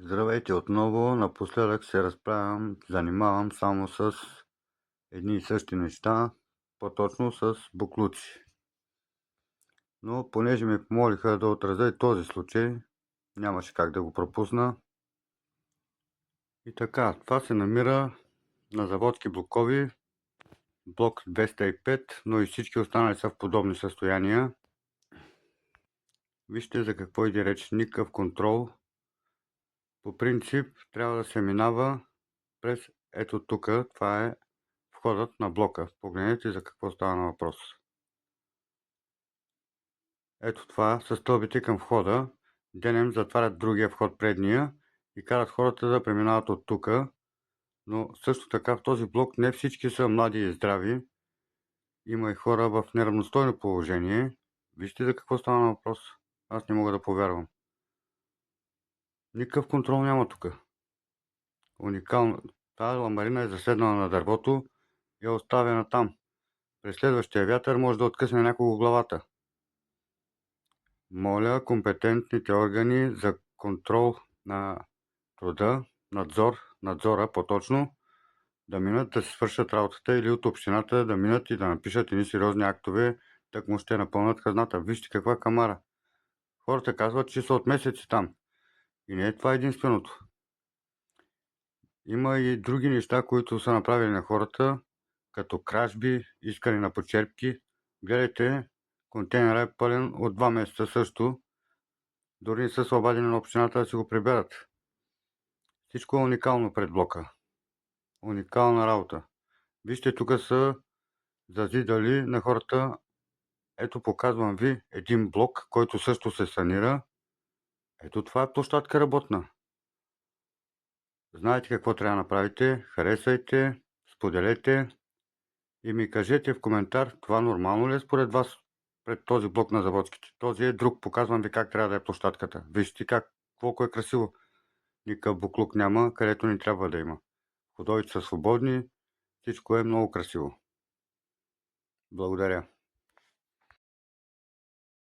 Здравейте отново. Напоследък се занимавам само с едни и същи неща, по-точно с боклуци. Но понеже ми помолиха да отразя и този случай, нямаше как да го пропусна. И така, това се намира на заводски блокови, блок 205, но и всички останали са в подобни състояния. Вижте за какво иде реч. Никакъв контрол. По принцип трябва да се минава през ето тук. Това е входът на блока. Погледнете за какво става въпрос. Ето това са стълбите към входа. Денем затварят другия вход, предния, и карат хората да преминават от тук. Но също така в този блок не всички са млади и здрави. Има и хора в неравностойно положение. Вижте за какво става въпрос. Аз не мога да повярвам. Никакъв контрол няма тук. Уникално. Тази ламарина е заседнала на дървото и е оставена там. През следващия вятър може да откъсне някого главата. Моля компетентните органи за контрол на труда, надзора по-точно, да минат да си свършат работата, или от общината да минат и да напишат едни сериозни актове, тъкмо ще напълнат хазната. Вижте каква камара. Хората казват, че са от месеци там. И не е това единственото. Има и други неща, които са направили на хората, като кражби, искане на почерпки. Гледайте, контейнера е пълен от 2 месеца също. Дори не са се обадили на общината да си го приберат. Всичко е уникално пред блока. Уникална работа. Вижте, тук са зазидали на хората. Ето, показвам ви един блок, който също се санира. Ето, това е площадка работна. Знаете какво трябва да направите. Харесайте, споделете и ми кажете в коментар, това нормално ли е според вас пред този блок на заводските. Този е друг. Показвам ви как трябва да е площадката. Вижте колко е красиво. Никакъв буклук няма, където ни трябва да има. Ходовете са свободни. Всичко е много красиво. Благодаря.